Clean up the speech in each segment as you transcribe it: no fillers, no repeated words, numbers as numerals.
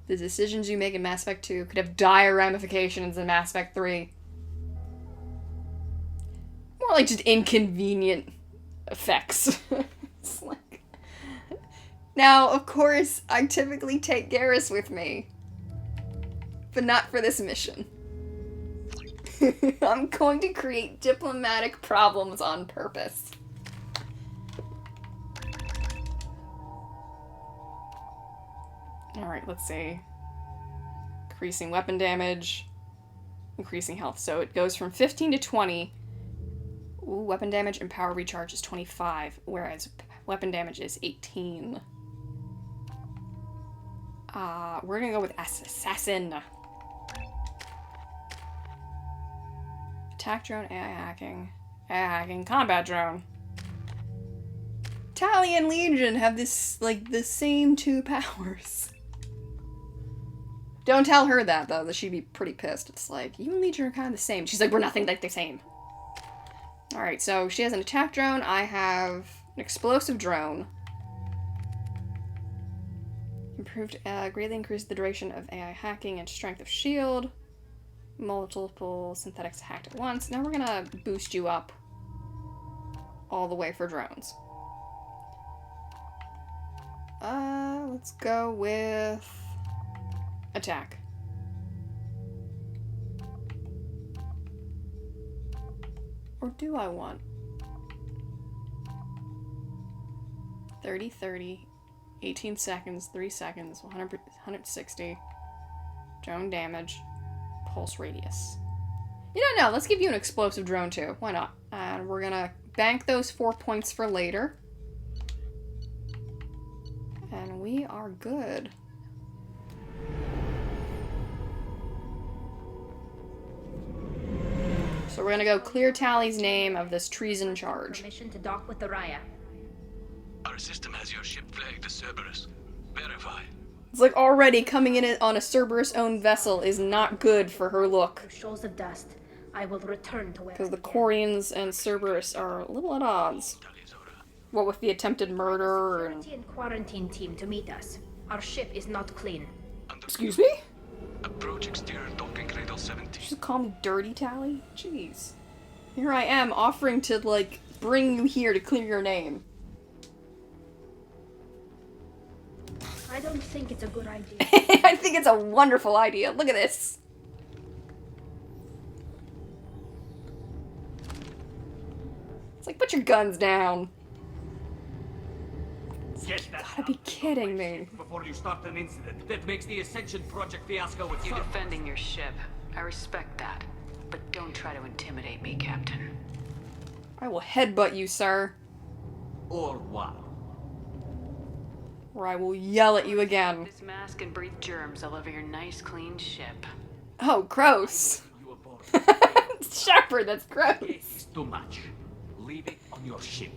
The decisions you make in Mass Effect 2 could have dire ramifications in Mass Effect 3. More like just inconvenient effects. It's like... Now, of course, I typically take Garrus with me. But not for this mission. I'm going to create diplomatic problems on purpose. Alright, let's see. Increasing weapon damage. Increasing health. So it goes from 15 to 20. Ooh, weapon damage and power recharge is 25, whereas weapon damage is 18. We're gonna go with Assassin. Attack drone, AI hacking. AI hacking, combat drone. Tali and Legion have this, like, the same 2 powers. Don't tell her that, though, that she'd be pretty pissed. It's like, you and Legion are kind of the same. She's like, we're nothing like the same. Alright, so she has an attack drone. I have an explosive drone. Improved, greatly increased the duration of AI hacking and strength of shield. Multiple synthetics hacked at once. Now we're gonna boost you up all the way for drones. Let's go with attack. Or do I want 30, 30, 18 seconds, 3 seconds, 160, drone damage, pulse radius. You don't know, let's give you an explosive drone too. Why not? And we're gonna bank those 4 points for later. And we are good. So we're gonna go clear Tali's name of this treason charge. Permission to dock with the Raya. Our system has your ship flagged as Cerberus. Verify. It's like already coming in on a Cerberus-owned vessel is not good for her look. Shoals of dust. I will return to where. Because the Quarians and Cerberus are a little at odds. What with the attempted murder and... Security and quarantine team to meet us. Our ship is not clean. Excuse me? Approach exterior docking cradle 17. Just call me dirty, Tali? Jeez. Here I am offering to, like, bring you here to clear your name. I don't think it's a good idea. I think it's a wonderful idea. Look at this. It's like, put your guns down. Get that Gotta be kidding me. before you start an incident that makes the Ascension Project fiasco with You're defending your ship. I respect that. But don't try to intimidate me, Captain. I will headbutt you, sir. Or what? Or I will yell at you again. This mask can breathe germs all over your nice, clean ship. Oh, gross. You aboard. Shepard, that's gross. It's too much. Leave it on your ship.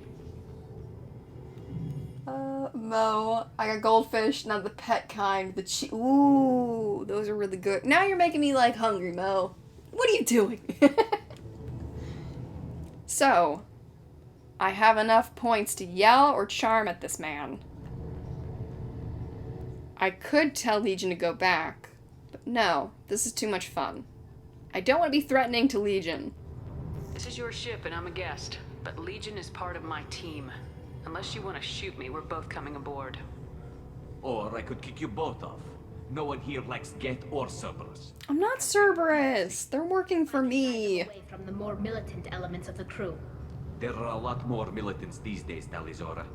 Mo, I got goldfish, not the pet kind, the ooh, those are really good. Now you're making me, like, hungry, Mo. What are you doing? So, I have enough points to yell or charm at this man. I could tell Legion to go back, but no, this is too much fun. I don't want to be threatening to Legion. This is your ship and I'm a guest, but Legion is part of my team. Unless you want to shoot me, we're both coming aboard. Or I could kick you both off. No one here likes Geth or Cerberus. I'm not Cerberus. They're working for me. Away from the more militant elements of the crew. There are a lot more militants these days, Talizora.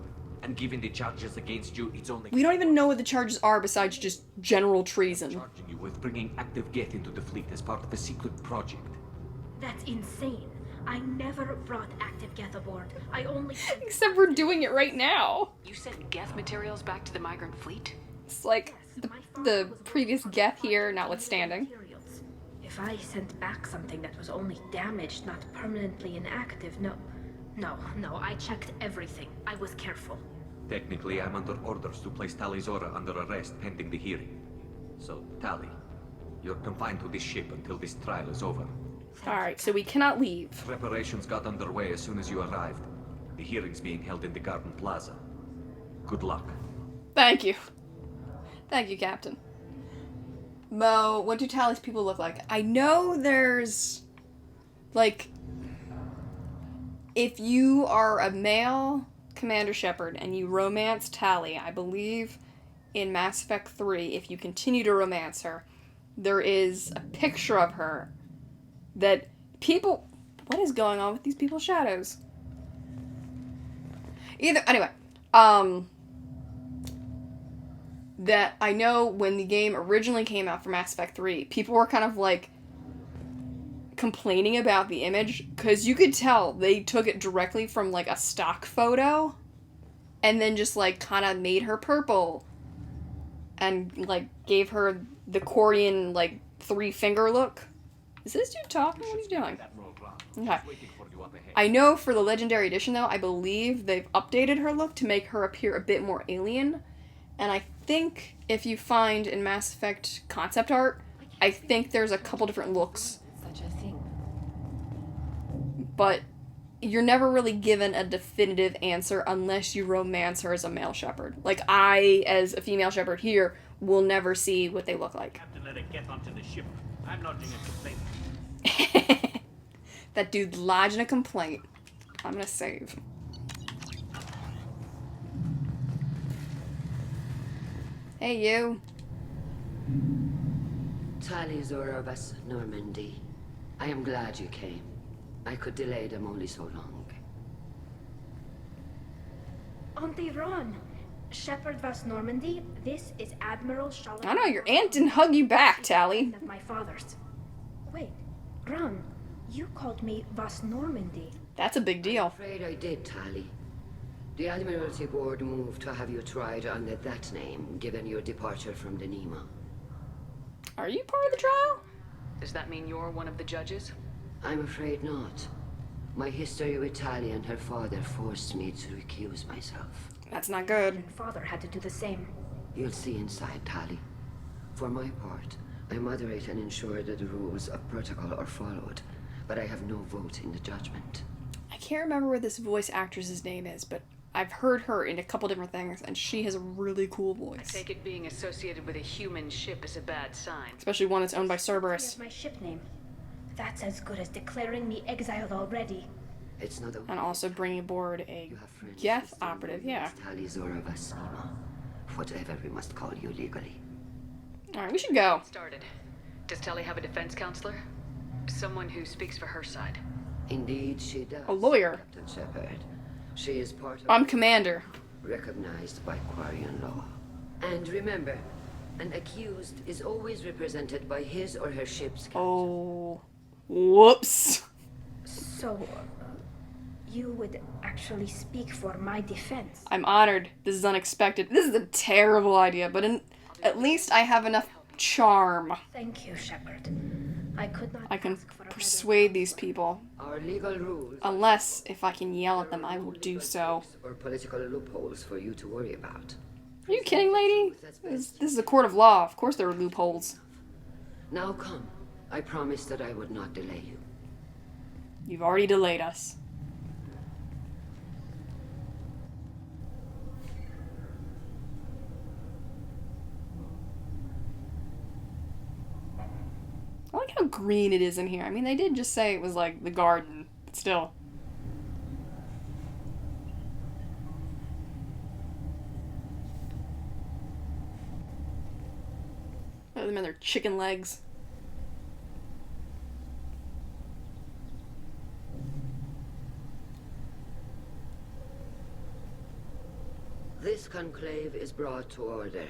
And given the charges against you, it's only... We don't even know what the charges are besides just general treason. charging you with bringing active Geth into the fleet as part of a secret project. That's insane. I never brought active Geth aboard. I only... Except we're doing it right now. You sent Geth materials back to the migrant fleet? It's like the previous Geth here notwithstanding. Materials. If I sent back something that was only damaged, not permanently inactive, no, I checked everything. I was careful. Technically, I'm under orders to place Talizora under arrest pending the hearing. So, Tali, you're confined to this ship until this trial is over. Alright, so we cannot leave. Preparations got underway as soon as you arrived. The hearing's being held in the Garden Plaza. Good luck. Thank you. Thank you, Captain. Mo, what do Tally's people look like? I know there's, like, if you are a male Commander Shepard and you romance Tally, I believe in Mass Effect 3, if you continue to romance her, there is a picture of her that people... What is going on with these people's shadows? Anyway, that I know when the game originally came out for Mass Effect 3, people were kind of like complaining about the image because you could tell they took it directly from like a stock photo and then just like kind of made her purple and like gave her the Corian like 3-finger look. Is this dude talking? What are you doing? Okay. I know for the Legendary Edition though, I believe they've updated her look to make her appear a bit more alien. And I think if you find in Mass Effect concept art, I think there's a couple different looks. Such a thing. But you're never really given a definitive answer unless you romance her as a male shepherd. Like, I, as a female shepherd here, will never see what they look like. Have to let it get onto the ship. I'm lodging a complaint. That dude's lodging a complaint. I'm gonna save. Hey, you. Tali Zorovas, Normandy. I am glad you came. I could delay them only so long. Auntie Ron, Shepard Vas Normandy, this is Admiral Charlotte. I know, your aunt didn't hug you back, Tally. Of my father's. Wait, Ron, you called me Vas Normandy. That's a big deal. Afraid I did, Tali. The Admiralty Board moved to have you tried under that name, given your departure from the Nima. Are you part of the trial? Does that mean you're one of the judges? I'm afraid not. My history with Tali and her father forced me to recuse myself. That's not good. And father had to do the same. You'll see inside, Tali. For my part, I moderate and ensure that the rules of protocol are followed, but I have no vote in the judgment. I can't remember what this voice actress's name is, but I've heard her in a couple different things, and she has a really cool I voice. take it being associated with a human ship is a bad sign. Especially one that's owned by Here's Cerberus. my ship name. That's as good as declaring me exiled already. It's not a... And also bringing aboard a You have friends Geth who still operative, know you yeah. as Tali Zorovas Nima. Whatever we must call you legally. Alright, we should go. Started. Does Tali have a defense counselor? Someone who speaks for her side. Indeed, she does. A lawyer. Captain Shepard. She is part of... I'm commander. recognized by Quarian law. And remember, an accused is always represented by his or her ship's captain. Oh. Whoops. So, you would actually speak for my defense. I'm honored. This is unexpected. This is a terrible idea, but at least I have enough charm. Thank you, Shepard. I could not I can ask for a better persuade these counselor. people. Our legal rules... Unless, if I can yell at them, I will do so. ...or political loopholes for you to worry about. Are you kidding, lady? This is a court of law. Of course there are loopholes. Now come. I promised that I would not delay you. You've already delayed us. I like how green it is in here. I mean, they did just say it was like the garden, but still. Look at them and their chicken legs. This conclave is brought to order.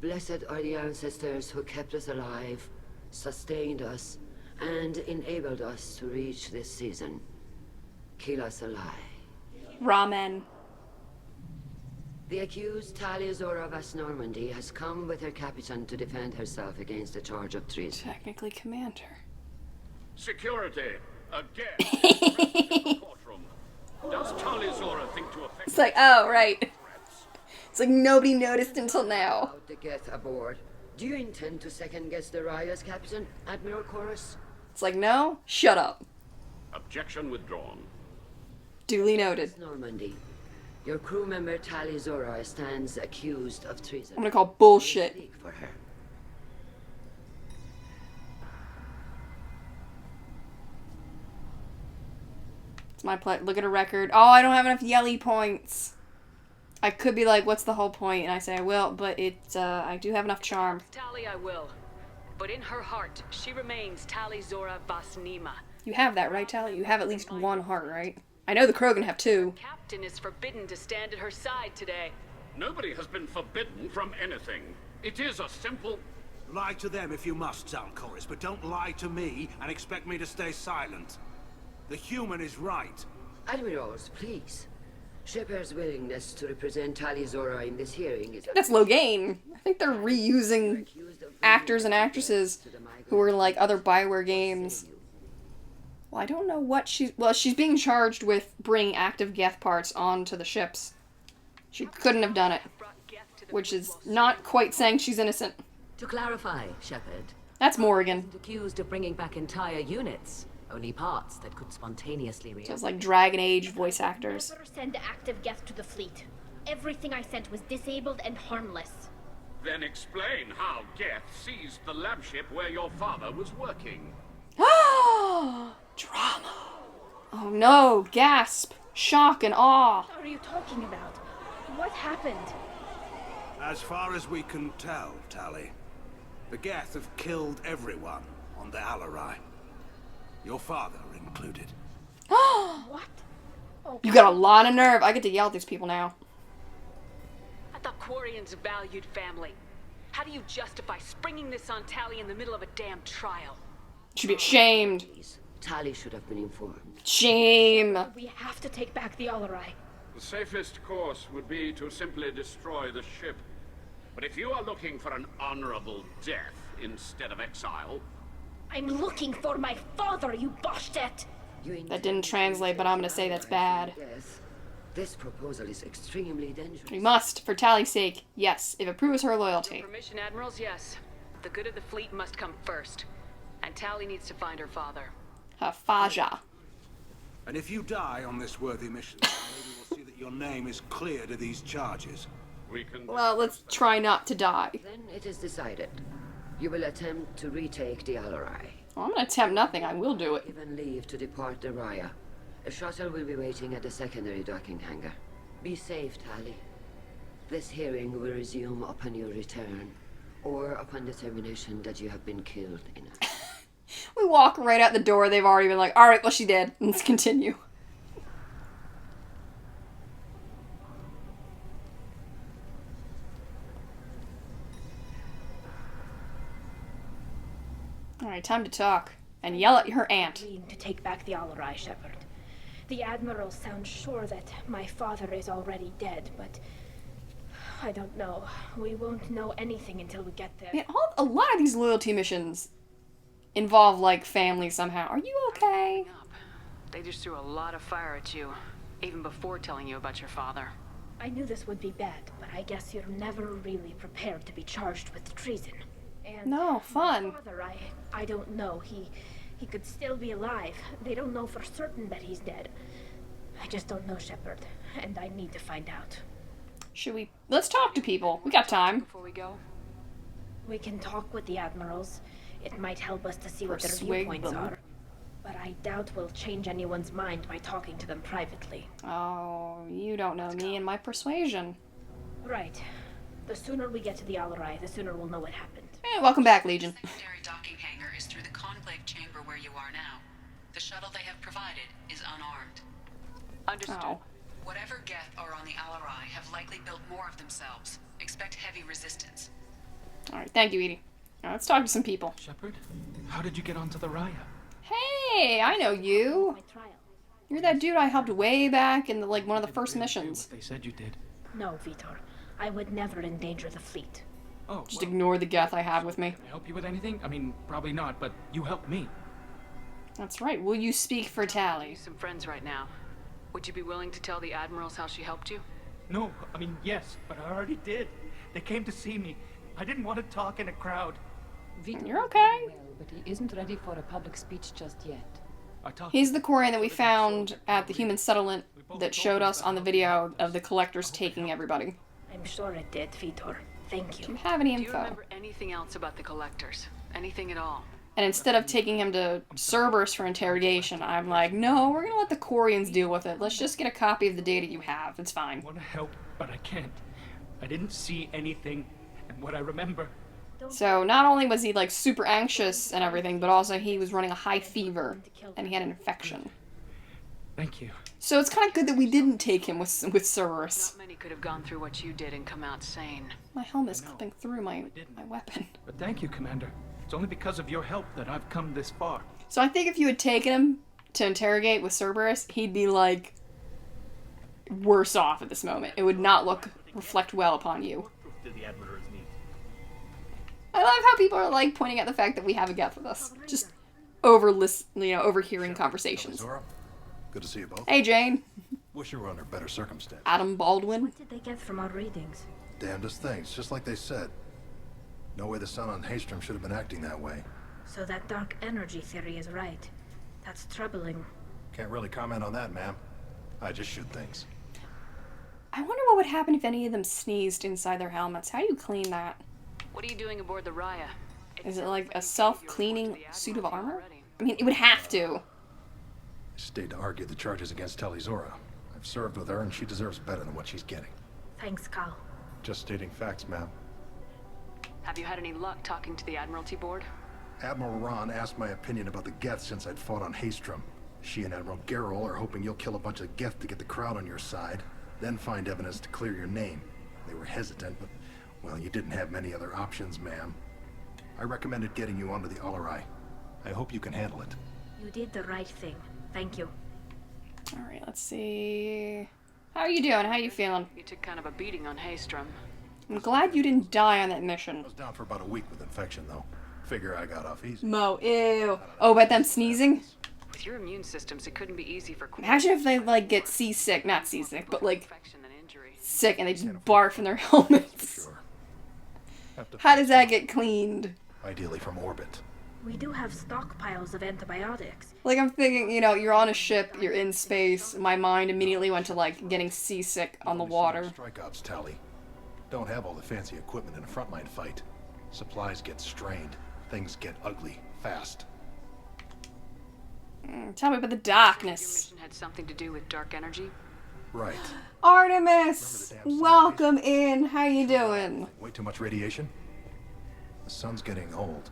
Blessed are the ancestors who kept us alive, sustained us, and enabled us to reach this season. Keep us alive. Ramen. The accused Tali Zorovas Normandy has come with her captain to defend herself against the charge of treason. Technically commander. Security, again. Courtroom. Does Tali Zora think to affect... It's like, oh, right. It's like nobody noticed until now. About to get aboard. Do you intend to second-guess the Raya's captain, Admiral Chorus? It's like, no, shut up. Objection withdrawn. Duly noted. Normandy. Your crew member Tali Zora stands accused of treason. I'm gonna call bullshit. Speak for her. my pleasure. Look at a record. Oh, I don't have enough Yelly points. I could be like, what's the whole point? And I say I will, but I do have enough charm. Tali, I will. But in her heart, she remains Tali Zora Vasnima. You have that, right, Tali? You have at least one heart, right? I know the Krogan have two. Captain is forbidden to stand at her side today. Nobody has been forbidden from anything. It is a simple... Lie to them if you must, Zalcoris, but don't lie to me and expect me to stay silent. The human is right. Admirals, please. Shepard's willingness to represent Tali Zora in this hearing is... That's Loghain. I think they're reusing actors and actresses who were in, like, other BioWare games. Well, I don't know what she's... Well, she's being charged with bringing active Geth parts onto the ships. She couldn't have done it. Which is not quite saying she's innocent. To clarify, Shepard, That's Morrigan. accused of bringing back entire units, only parts that could spontaneously So it's react. like Dragon Age voice actors. Never send active Geth to the fleet. Everything I sent was disabled and harmless. Then explain how Geth seized the lab ship where your father was working. Drama. Oh no, gasp, shock and awe. What are you talking about? What happened? As far as we can tell, Tali, the Geth have killed everyone on the Alarai. Your father included. What? Oh, You got a lot of nerve. I get to yell at these people now. I thought Quarian's a valued family. How do you justify springing this on Tali in the middle of a damn trial? Should be ashamed. Please, Tali should have been informed. Shame. we have to take back the Alarai. The safest course would be to simply destroy the ship. But if you are looking for an honorable death instead of exile, I'm looking for my father, you Boshtet! That didn't translate, but I'm gonna say that's bad. Yes. This proposal is extremely dangerous. We must, for Tali's sake. Yes, if it proves her loyalty. Permission, Admirals, yes. The good of the fleet must come first. And Tali needs to find her father. Faja. And if you die on this worthy mission, maybe we'll see that your name is cleared of these charges. we can... Well, let's try not to die. Then it is decided. You will attempt to retake the Alarai. Well, I'm gonna attempt nothing. I will do it. Given leave to depart the Raya. A shuttle will be waiting at the secondary docking hangar. Be safe, Tali. This hearing will resume upon your return, or upon determination that you have been killed in action. We walk right out the door. They've already been like, alright, well, she did. Let's continue. Alright, time to talk. And yell at her aunt. Agreeing to take back the Alarai, Shepard. The Admiral sounds sure that my father is already dead, but I don't know. We won't know anything until we get there. Man, a lot of these loyalty missions involve, like, family somehow. Are you okay? Up. They just threw a lot of fire at you, even before telling you about your father. I knew this would be bad, but I guess you're never really prepared to be charged with treason. And No, fun. my father, I don't know. He could still be alive. They don't know for certain that he's dead. I just don't know, Shepard, and I need to find out. Should we... Let's talk to people. We got time. Before we go? We can talk with the Admirals. It might help us to see what their Persuade viewpoints them. are. But I doubt we'll change anyone's mind by talking to them privately. Oh, you don't know me and my persuasion. Right. The sooner we get to the Alarai, the sooner we'll know what happened. Welcome back, Legion. Secondary docking hangar is through the conclave chamber where you are now. The shuttle they have provided is unarmed. Understood. Oh. Whatever Geth are on the Alarai have likely built more of themselves. Expect heavy resistance. Alright, thank you, Edie. Now let's talk to some people. Shepard, how did you get onto the Raya? Hey, I know you. My trial. You're that dude I helped way back in like one of the first missions. They said you did. No, Vitor. I would never endanger the fleet. Oh, Just well, ignore the Geth I have with me. can I help you with anything? I mean, probably not, but you helped me. That's right. Will you speak for Tali? Some friends right now. Would you be willing to tell the Admirals how she helped you? No, I mean, yes, but I already did. They came to see me. I didn't want to talk in a crowd. You're okay. Well, but he isn't ready for a public speech just yet. I talked He's the Quarian that we found at the human settlement that showed us on the video of the collectors taking everybody. I'm sure it did, Vitor. Thank Do you you. have any Do you info? remember anything else about the Collectors? Anything at all? And instead of taking him to Cerberus for interrogation, I'm like, no, we're gonna let the Quarians deal with it. Let's just get a copy of the data you have. It's fine. I want to help, but I can't. I didn't see anything, and what I remember... So not only was he like super anxious and everything, but also he was running a high fever and he had an infection. Thank you. So it's kind of good that we didn't take him with Cerberus. Not many could have gone through what you did and come out sane. My helmet's clipping through my weapon. But thank you, Commander. It's only because of your help that I've come this far. So I think if you had taken him to interrogate with Cerberus, he'd be like worse off at this moment. It would not reflect well upon you. I love how people are like pointing at the fact that we have a Geth with us. Just overhearing conversations. Good to see you both. Hey, Jane. Wish you were under better circumstances. Adam Baldwin. What did they get from our readings? Damnedest things, just like they said. No way the sun on Haystrom should have been acting that way. So that dark energy theory is right. That's troubling. Can't really comment on that, ma'am. I just shoot things. I wonder what would happen if any of them sneezed inside their helmets. How do you clean that? What are you doing aboard the Raya? Is it like a self-cleaning suit of armor? I mean, it would have to. I stayed to argue the charges against Tali'Zorah. I've served with her, and she deserves better than what she's getting. Thanks, Cal. Just stating facts, ma'am. Have you had any luck talking to the Admiralty Board? Admiral Ron asked my opinion about the Geth since I'd fought on Haystrom. She and Admiral Gerrel are hoping you'll kill a bunch of Geth to get the crowd on your side, then find evidence to clear your name. They were hesitant, but, well, you didn't have many other options, ma'am. I recommended getting you onto the Alarai. I hope you can handle it. You did the right thing. Thank you. Alright, let's see... How are you doing? How are you feeling? You took kind of a beating on Haystrom. I'm glad you didn't die on that mission. I was down for about a week with infection, though. Figure I got off easy. Mo, ew. Oh, about them sneezing? With your immune systems, it couldn't be easy for... Imagine if they, like, get seasick. Not seasick, but, like, sick and they just barf in their helmets. Sure. How does that get cleaned? Ideally from orbit. We do have stockpiles of antibiotics. Like, I'm thinking, you know, you're on a ship, you're in space. My mind immediately went to, like, getting seasick on the water. Strike ops, Tali. Don't have all the fancy equipment in a frontline fight. Supplies get strained. Things get ugly fast. Tell me about the Your darkness. mission had something to do with dark energy? Right. Artemis! Welcome in. How you doing? Way too much radiation? The sun's getting old.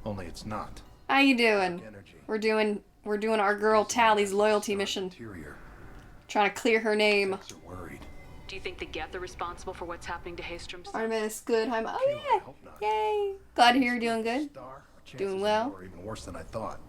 Only it's not. How you doing? We're doing our girl Tally's loyalty mission. Interior. Trying to clear her name. Worried. Do you think the Geth are responsible for what's happening to Haystrom? Artemis, good. Oh yeah. Yay. Glad to hear you're doing good. Doing well. Or even worse than I thought.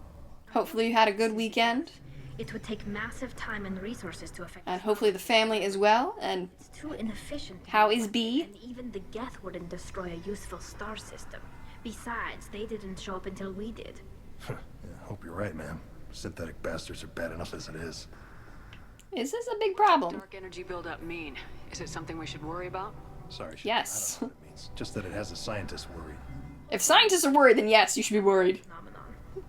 Hopefully you had a good weekend. It would take massive time and resources to affect. And hopefully the family as well. And It's too inefficient. how is B? And even the Geth wouldn't destroy a useful star system. Besides, they didn't show up until we did. Yeah, hope you're right, ma'am. Synthetic bastards are bad enough as it is. Is this a big problem? Dark energy buildup mean? Is it something we should worry about? Sorry. Yes. I don't know what it means. Just that it has the scientists worried. If scientists are worried, then yes, you should be worried. Phenomenon.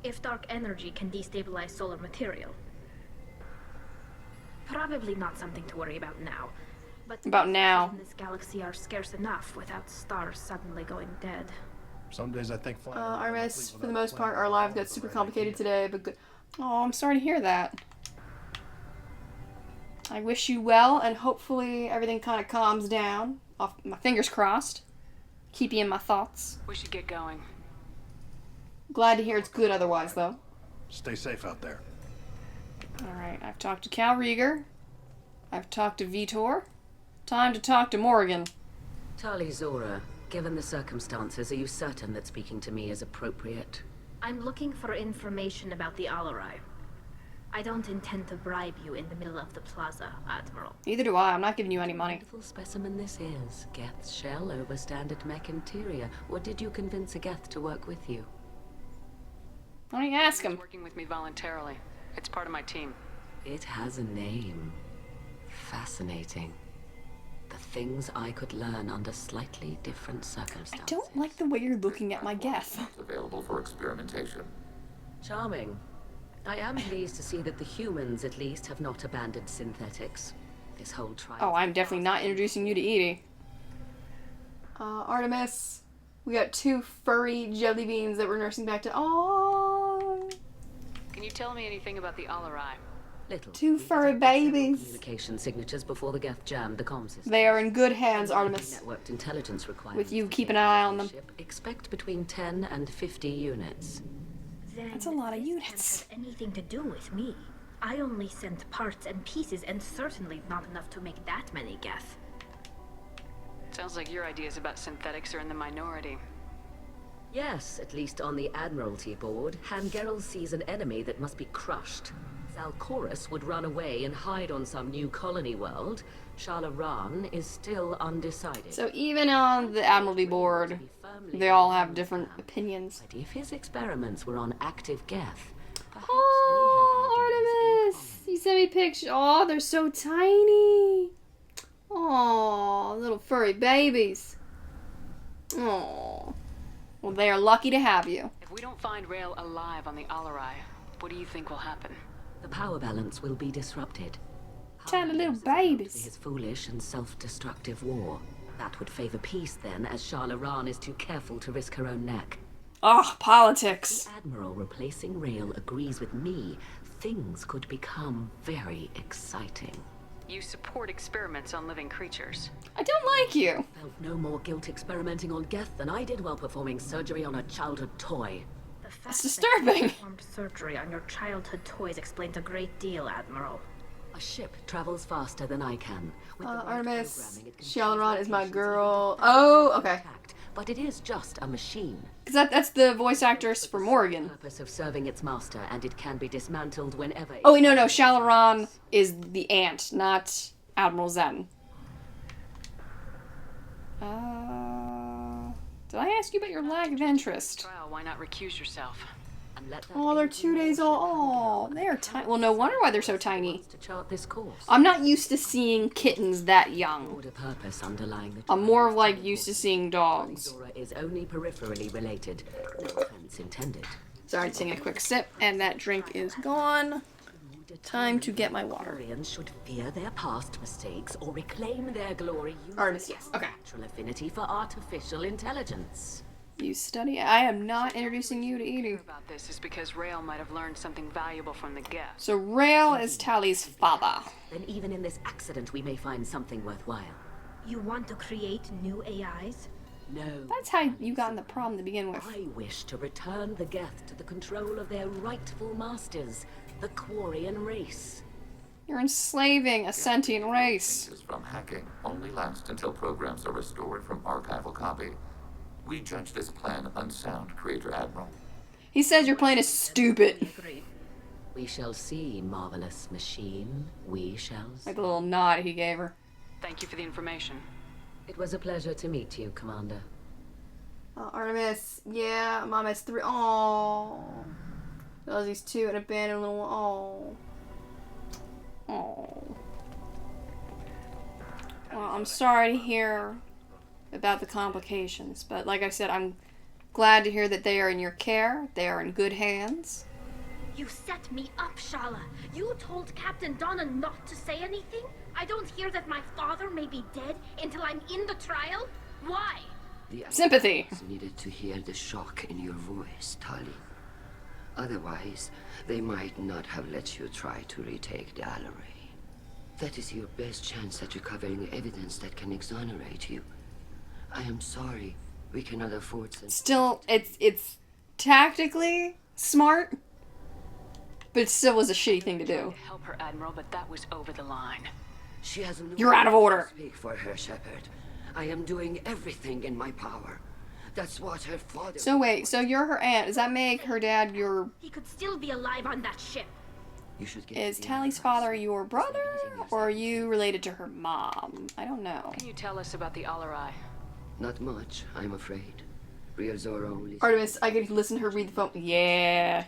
If dark energy can destabilize solar material. Probably not something to worry about now. But About now. in this galaxy are scarce enough without stars suddenly going dead. Some days I think flying. Artemis, for the most part, our lives got super complicated today, but good. Oh, I'm sorry to hear that. I wish you well, and hopefully everything kind of calms down. My fingers crossed. Keep you in my thoughts. We should get going. Glad to hear it's good otherwise, though. Stay safe out there. Alright, I've talked to Cal Rieger. I've talked to Vitor. Time to talk to Morgan. Tali'Zorah, given the circumstances, are you certain that speaking to me is appropriate? I'm looking for information about the Alarai. I don't intend to bribe you in the middle of the plaza, Admiral. Neither do I. I'm not giving you any money. Wonderful specimen this is. Geth's shell over standard mech interior. Or did you convince a Geth to work with you? Why don't you ask him? He's working with me voluntarily. It's part of my team. It has a name. Fascinating. The things I could learn under slightly different circumstances. I don't like the way you're looking at my Geth. Available for experimentation. Charming. I am pleased to see that the humans, at least, have not abandoned synthetics. This whole trial... Oh, I'm definitely not introducing you to Edie. Artemis, We got 2 furry jelly beans that we're nursing back to. Oh, Can you tell me anything about the Alarai? Little. 2 furry babies. Communication signatures before the Geth jammed the comm system. They are in good hands, Artemis. Networked intelligence requirements. With you keeping an eye on them. Expect between 10 and 50 units. Then That's a lot of this units. can't have anything to do with me. I only sent parts and pieces, and certainly not enough to make that many Geth. Sounds like your ideas about synthetics are in the minority. Yes, at least on the Admiralty board, Hangerel sees an enemy that must be crushed. Zalcorus would run away and hide on some new colony world. Shalaran is still undecided. So even on the Admiralty board, they all have different opinions. But if his experiments were on active Geth, oh, Artemis! You sent me pictures. Oh, they're so tiny. Oh, little furry babies. Oh. Well, they are lucky to have you. If we don't find Rael alive on the Alarai, what do you think will happen? the power balance will be disrupted. Tiny little babies. His foolish and self-destructive war. That would favor peace then, as Shalaran is too careful to risk her own neck. Ugh, politics. The Admiral replacing Rael agrees with me. Things could become very exciting. You support experiments on living creatures. I don't like you. Felt no more guilt experimenting on Geth than I did while performing surgery on a childhood toy. That's disturbing. Performed surgery on your childhood toys explains a great deal, Admiral. A ship travels faster than I can. With the right Artemis, programming, it can Shalaran is my girl. Oh, okay. But it is just a machine. Because that's the voice actress for Morrigan. Purpose of serving its master, and it can be dismantled whenever. Oh, wait, no. Shalaran is the aunt, not Admiral Zen. Did I ask you about your lack of interest? Trial, why not recuse yourself? Oh, they're 2 days old. Oh, they're tiny. Well, no wonder why they're so tiny. To chart this course. I'm not used to seeing kittens that young. Order purpose underlying the I'm more of like used to seeing dogs. Zora is only peripherally related. No offense intended. Sorry, taking a quick sip, and that drink is gone. Time to get my water. Quarians should fear their past mistakes or reclaim their glory. Artist, yes. Okay. Natural affinity for artificial intelligence. You study. I am not introducing you to Edie. About this is because Rael might have learned something valuable from the guest. So Rael is Tally's father. Then even in this accident, we may find something worthwhile. You want to create new AIs? No. That's how you got in the problem to begin with. I wish to return the Geth to the control of their rightful masters, the Quarian race. You're enslaving a sentient race. From hacking only last until programs are restored from archival copy. We judge this plan unsound, Creator Admiral. He says your plan is stupid. We shall see, marvelous machine. We shall see. Like a little nod he gave her. Thank you for the information. It was a pleasure to meet you, Commander. Artemis, yeah, Mom has 3. Oh, these 2 and abandoned little. Oh. Well, I'm sorry to hear about the complications, but like I said, I'm glad to hear that they are in your care. They are in good hands. You set me up, Shala. You told Captain Donna not to say anything? I don't hear that my father may be dead until I'm in the trial? Why? Sympathy. Needed to hear the shock in your voice, Tali. Otherwise, they might not have let you try to retake the Alarai. That is your best chance at recovering evidence that can exonerate you. I am sorry. We cannot afford to... Still, it's tactically smart, but it still was a shitty thing to do. Help her, Admiral, but that was over the line. She has no You're out of order. Speak for her, Shepard. I am doing everything in my power. That's what her father... So wait, so you're her aunt. Does that make her dad your... He could still be alive on that ship. You should get Is Tally's father your brother, or are you related to her mom? I don't know. What can you tell us about the Alarai? Not much, I'm afraid. Real Zora only... Artemis, I could listen to her read the phone. Yeah.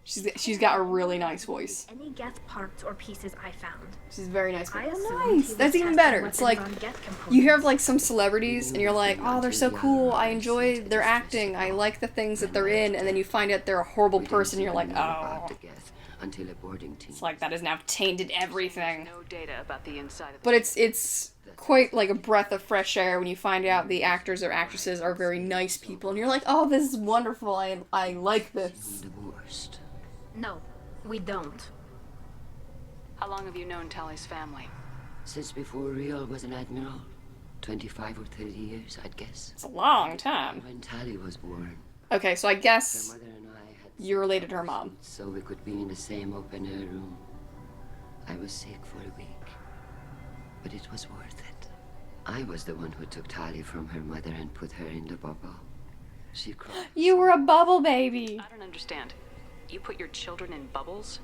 She's got a really nice voice. Any Geth parts or pieces I found. She's very nice. I Oh, assumed nice. he That's was even testing better. It's like, weapons on Geth components. you hear of like some celebrities and you're like, oh, they're so cool. I enjoy their acting. I like the things that they're in. And then you find out they're a horrible person. And you're like, oh. Until a boarding team. It's like that has now tainted everything. No data about the inside of But it's quite like a breath of fresh air when you find out the actors or actresses are very nice people, and you're like, oh, this is wonderful. I like this. Divorced. No, we don't. How long have you known Tally's family? Since before Riel was an admiral. 25 or 30 years, I'd guess. It's a long time. When Tally was born. Okay, so I guess Her mother and I had you're related to her mom. so we could be in the same open-air room. I was sick for a week, but it was worth it. I was the one who took Tally from her mother and put her in the bubble. She cried. You were a bubble baby. I don't understand. You put your children in bubbles?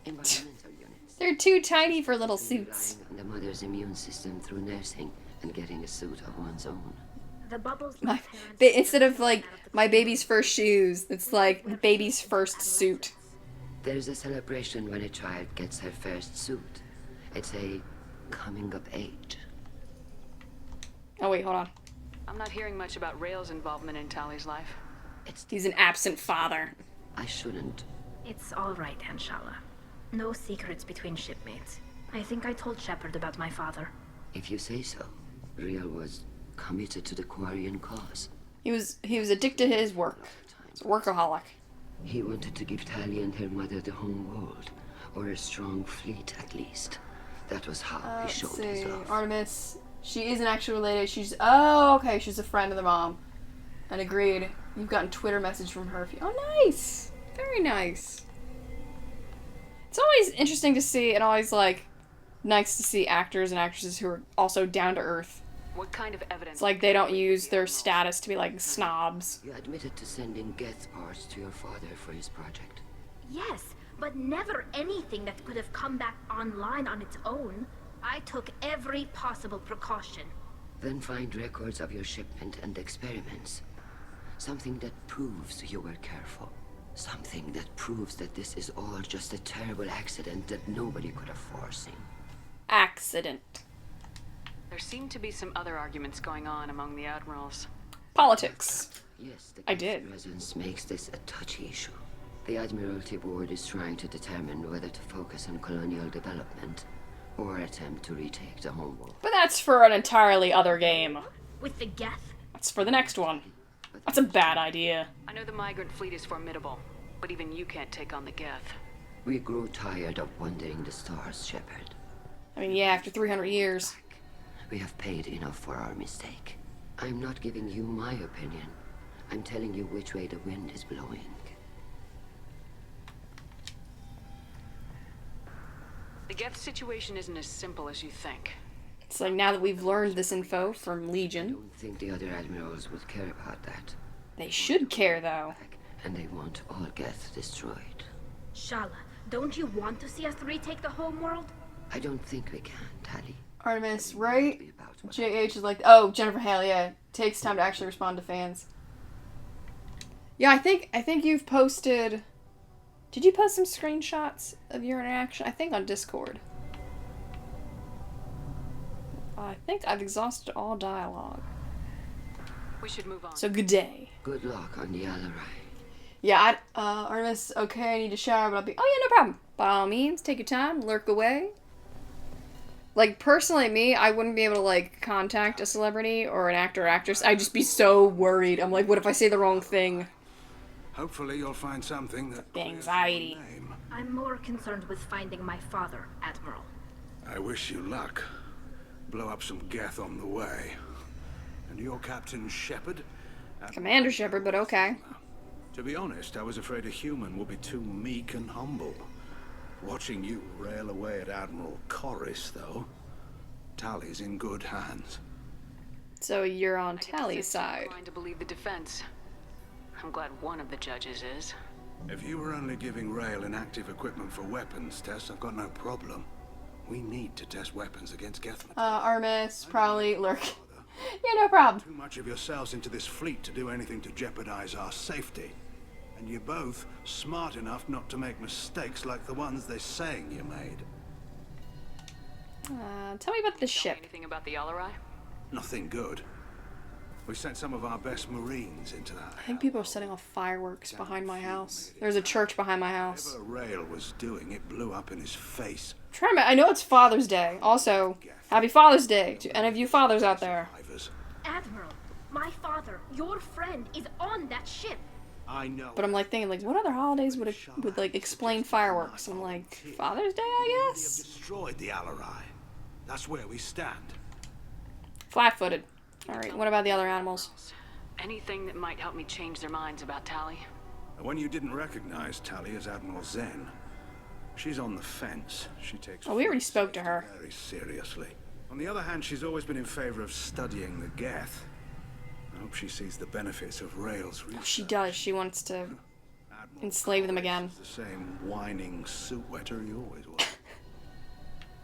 Environmental units. They're too tiny for little suits. Relying on the mother's immune system through nursing and getting a suit of one's own. The bubbles. Instead of like my baby's first shoes, it's like the baby's first suit. There's a celebration when a child gets her first suit. It's a coming of age. Oh wait, hold on. I'm not hearing much about Rael's involvement in Tally's life. He's an absent father. I shouldn't. It's all right, Anshala. No secrets between shipmates. I think I told Shepard about my father. If you say so. Riel was committed to the Quarian cause. He was addicted to his work. He's a workaholic. He wanted to give Tally and her mother the home world, or a strong fleet at least. That was how he showed his love. Artemis. She isn't actually related. She's okay. She's a friend of the mom. And agreed. You've gotten Twitter message from her. Oh, nice. Very nice. It's always interesting to see, and always like nice to see actors and actresses who are also down to earth. What kind of evidence? It's like they don't use their status to be like snobs. You admitted to sending Geth parts to your father for his project. Yes, but never anything that could have come back online on its own. I took every possible precaution. Then find records of your shipment and experiments. Something that proves you were careful. Something that proves that this is all just a terrible accident that nobody could have foreseen. Accident. There seem to be some other arguments going on among the admirals. Politics. Yes, the I did. presence makes this a touchy issue. The Admiralty Board is trying to determine whether to focus on colonial development or attempt to retake the homeworld. But that's for an entirely other game. With the Geth? That's for the next one. That's a bad idea. I know the migrant fleet is formidable, but even you can't take on the Geth. We grow tired of wandering the stars, Shepard. I mean, yeah, after 300 years. We have paid enough for our mistake. I'm not giving you my opinion. I'm telling you which way the wind is blowing. The Geth situation isn't as simple as you think. It's like now that we've learned this info from I Legion. don't think the other admirals would care about that. They should care, though. And they want all Geth destroyed. Shala, don't you want to see us retake the homeworld? I don't think we can, Tally. Artemis, right? JH is like, oh, Jennifer Hale, yeah. Takes time to actually respond to fans. Yeah, I think you've posted... Did you post some screenshots of your interaction? I think on Discord. I think I've exhausted all dialogue. We should move on. So good day. Good luck on the Alarai. Yeah, Artemis, okay, I need to shower, but I'll be... Oh, yeah, no problem. By all means, take your time, lurk away. Like, personally, me, I wouldn't be able to, like, contact a celebrity or an actor or actress. I'd just be so worried. I'm like, what if I say the wrong thing? Hopefully you'll find something that... The anxiety. I'm more concerned with finding my father, Admiral. I wish you luck. Blow up some Geth on the way. And you're Captain Shepard? Commander Shepard, but okay. To be honest, I was afraid a human would be too meek and humble. Watching you rail away at Admiral Corris, though, Tally's in good hands. So you're on Tally's side. I'm trying to believe the defense. I'm glad one of the judges is. If you were only giving Rael inactive equipment for weapons tests, I've got no problem. We need to test weapons against Geth. Artemis, probably lurk. Yeah, no problem. Too much of yourselves into this fleet to do anything to jeopardize our safety. And you're both smart enough not to make mistakes like the ones they're saying you made. Tell me about the ship. Anything about the Alarai? Nothing good. We sent some of our best Marines into that. I think people are setting off fireworks behind my house. There's a church behind my house. Whatever Rael was doing, it blew up in his face. I know it's Father's Day. Also, happy Father's Day to any of you fathers out there. Admiral, my father, your friend, is on that ship. I know. But I'm like thinking, like, what other holidays would like explain fireworks? And I'm like, Father's Day, I We have guess. destroyed the Alarai. That's where we stand. Flat-footed. All right. What about the other animals? Anything that might help me change their minds about Tali? When you didn't recognize Tali as Admiral Zen, she's on the fence. She takes Oh, we already spoke to her. very seriously. On the other hand, she's always been in favor of studying the Geth. I hope she sees the benefits of Rael's research. Oh, she does. She wants to enslave them again. The same whining suit wetter he always was.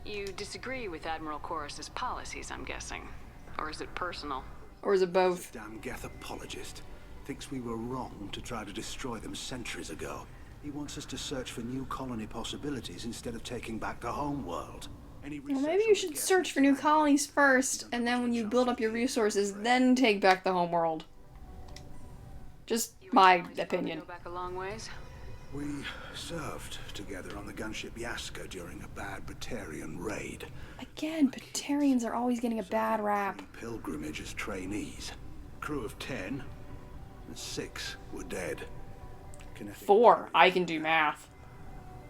You disagree with Admiral Chorus's policies, I'm guessing. Or is it personal? Or is it both? Damn Geth apologist. Thinks we were wrong to try to destroy them centuries ago. He wants us to search for new colony possibilities instead of taking back the home world. Well, maybe you should search for new colonies first, and then when you build up your resources, then take back the homeworld. Just my opinion. Go back a long ways. We served together on the gunship Yaska during a bad Batarian raid. Again, Batarians are always getting a bad rap. Pilgrimage as trainees. Crew of 10, and 6 were dead. 4. I can do math.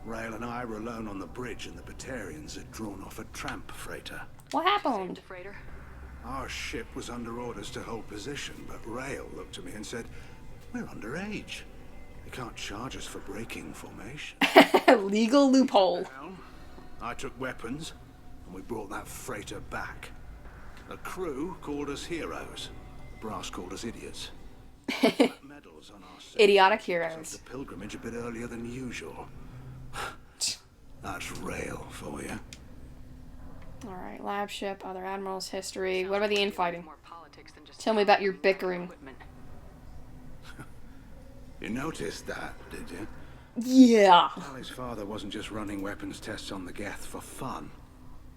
Rael and I were alone on the bridge, and the Batarians had drawn off a tramp freighter. What happened? Freighter? Our ship was under orders to hold position, but Rael looked at me and said, "We're underage. They can't charge us for breaking formation." Legal loophole. I took weapons, and we brought that freighter back. The crew called us heroes. Brass called us idiots. Medals on our Idiotic heroes. The pilgrimage a bit earlier than usual. That's Rael for you. Alright, lab ship, other admirals, history. What about the infighting? Tell me about your bickering. You noticed that, did you? Yeah. Tali's father wasn't just running weapons tests on the Geth for fun.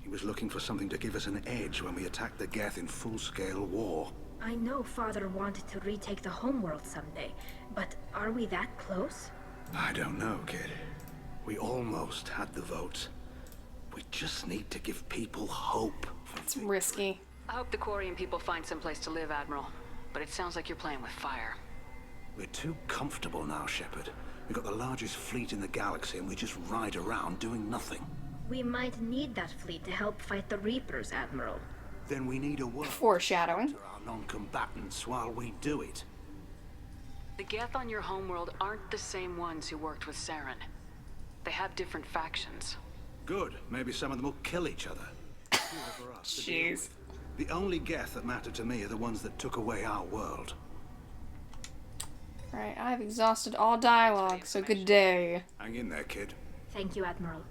He was looking for something to give us an edge when we attacked the Geth in full-scale war. I know Father wanted to retake the homeworld someday, but are we that close? I don't know, kid. We almost had the votes. We just need to give people hope. It's risky. I hope the Quarian people find someplace to live, Admiral. But it sounds like you're playing with fire. We're too comfortable now, Shepard. We've got the largest fleet in the galaxy and we just ride around doing nothing. We might need that fleet to help fight the Reapers, Admiral. Then we need a word foreshadowing to our non-combatants while we do it. The Geth on your homeworld aren't the same ones who worked with Saren. They have different factions. Good. Maybe some of them will kill each other. Jeez. The only Geth that matter to me are the ones that took away our world. Right, I've exhausted all dialogue, so good day. Hang in there, kid. Thank you, Admiral.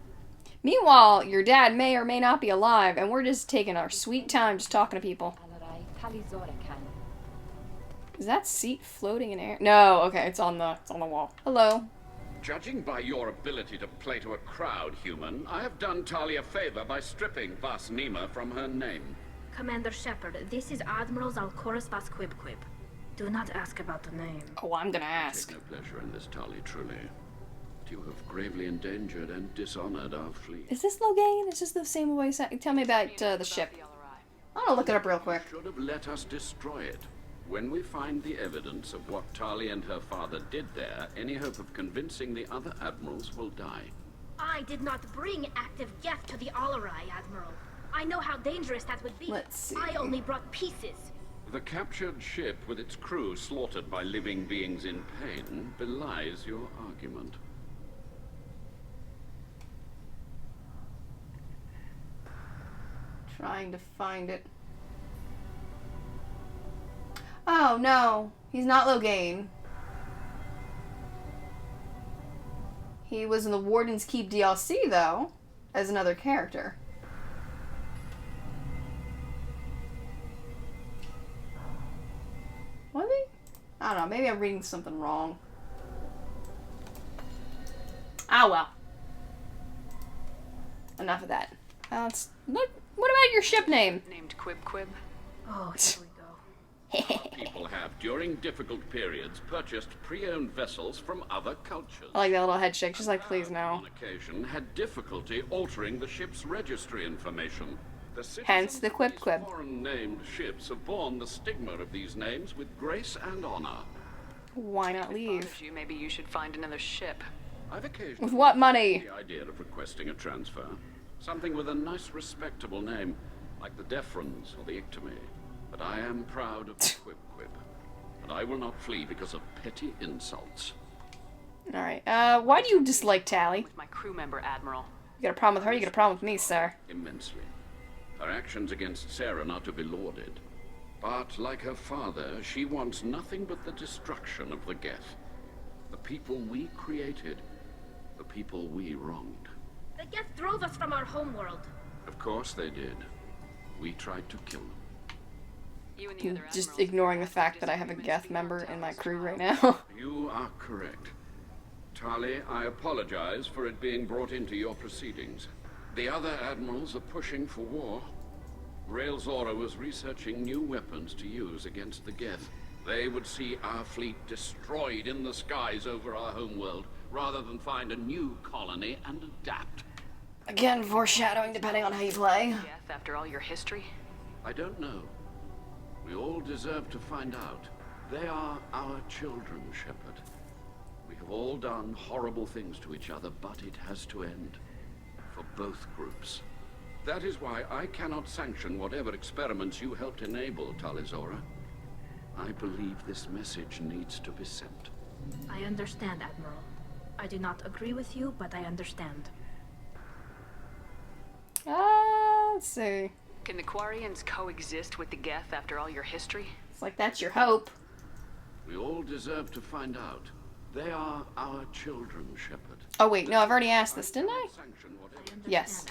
Meanwhile, your dad may or may not be alive, and we're just taking our sweet time just talking to people. Is that seat floating in air? No, okay, it's on the wall. Hello. Judging by your ability to play to a crowd, human, I have done Tali a favor by stripping Vas Nima from her name. Commander Shepard, this is Admiral Zalcorus Vas Quib. Do not ask about the name. Oh, I'm gonna ask. I take no pleasure in this, Tali, truly. You have gravely endangered and dishonored our fleet. Is this Loghain? Is this the same way? Tell me about the ship. I'm gonna look it up real quick. You should have let us destroy it. When we find the evidence of what Tali and her father did there, any hope of convincing the other admirals will die. I did not bring active Geth to the Alarai, Admiral. I know how dangerous that would be. Let's see. I only brought pieces. The captured ship with its crew slaughtered by living beings in pain belies your argument. Trying to find it. Oh, no. He's not Loghain. He was in the Warden's Keep DLC, though, as another character. Was he? I don't know. Maybe I'm reading something wrong. Ah, well. Enough of that. What about your ship name? Named Quib. Oh, here we go. People have have, during difficult periods, purchased pre-owned vessels from other cultures. I like that little head shake. She's like, please no. On occasion, had difficulty altering the ship's registry information. Hence the quip quip. Foreign-named ships have borne the stigma of these names with grace and honor. Why not leave? Maybe you should find another ship. I've occasionally With what money? the idea of requesting a transfer. Something with a nice, respectable name, like the Defrons or the Ictomy. But I am proud of the Quip Quip. And I will not flee because of petty insults. Alright, why do you dislike Tally? With my crew member, Admiral. You got a problem with her, you got a problem with me, sir. Immensely. Her actions against Sarah are not to be lauded. But, like her father, she wants nothing but the destruction of the Geth. The people we created. The people we wronged. The Geth drove us from our homeworld. Of course they did. We tried to kill them. You and the other Just ignoring the fact that I have a Geth member in my crew right now. You are correct. Tali, I apologize for it being brought into your proceedings. The other admirals are pushing for war. Rael Zora was researching new weapons to use against the Geth. They would see our fleet destroyed in the skies over our homeworld, rather than find a new colony and adapt. Again, foreshadowing depending on how you play. Geth, after all your history? I don't know. We all deserve to find out. They are our children, Shepard. We have all done horrible things to each other, but it has to end. For both groups. That is why I cannot sanction whatever experiments you helped enable, Tali Zora. I believe this message needs to be sent. I understand, Admiral. I do not agree with you, but I understand. Let's see. Can the Quarians coexist with the Geth after all your history? It's like that's your hope. We all deserve to find out. They are our children, Shepard. Oh wait, no, I've already asked this, didn't I? Yes.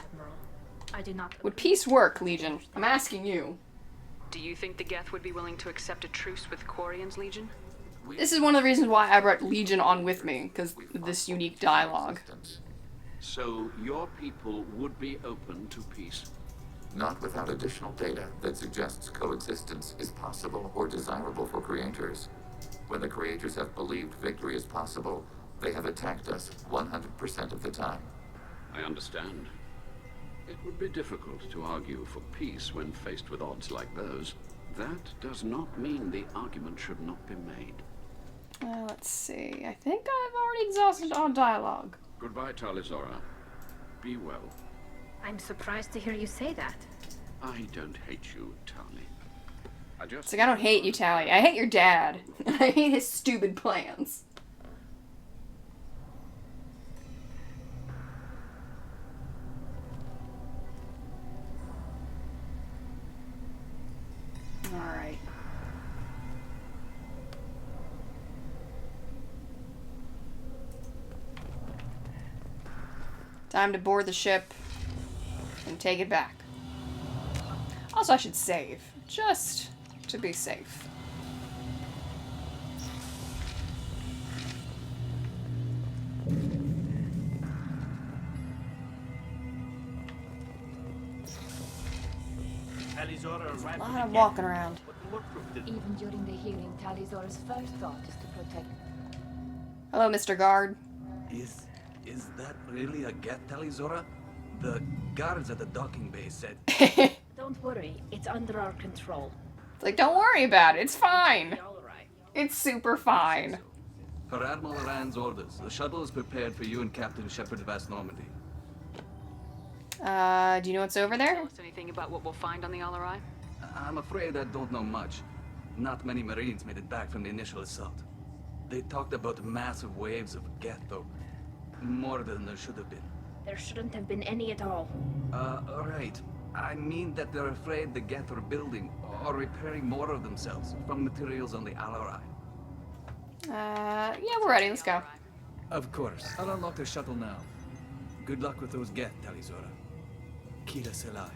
I do not. Would peace work, Legion? I'm asking you. Do you think the Geth would be willing to accept a truce with Quarians, Legion? This is one of the reasons why I brought Legion on with me, because this unique dialogue. So your people would be open to peace? Not without additional data that suggests coexistence is possible or desirable for creators. When the creators have believed victory is possible, they have attacked us 100% of the time. I understand. It would be difficult to argue for peace when faced with odds like those. That does not mean the argument should not be made. Let's see. I think I've already exhausted all dialogue. Goodbye, Tali Zora. Be well. I'm surprised to hear you say that. I don't hate you, Tali. It's like, I don't hate you, Tally. I hate your dad. I hate his stupid plans. Alright. Time to board the ship and take it back. Also, I should save, just to be safe. There's a lot of walking around. Even during the hearing, Tali Zora's first thought is to protect. Hello, Mr. Guard. Is that really a Geth, Tali Zora? The guards at the docking bay said... Don't worry, it's under our control. It's like, don't worry about it, it's fine. It's super fine. Per Admiral Rand's orders, the shuttle is prepared for you and Captain Shepard of Vast Normandy. Do you know what's over there? Tell us anything about what we'll find on the Al-Arai? I'm afraid I don't know much. Not many Marines made it back from the initial assault. They talked about massive waves of Geth, though. More than there should have been. There shouldn't have been any at all. Right. I mean that they're afraid the Geth are building or repairing more of themselves from materials on the Al-Arai. Yeah, we're ready, let's go. Of course. I'll unlock the shuttle now. Good luck with those Geth, Tali Zora. Kira Selai.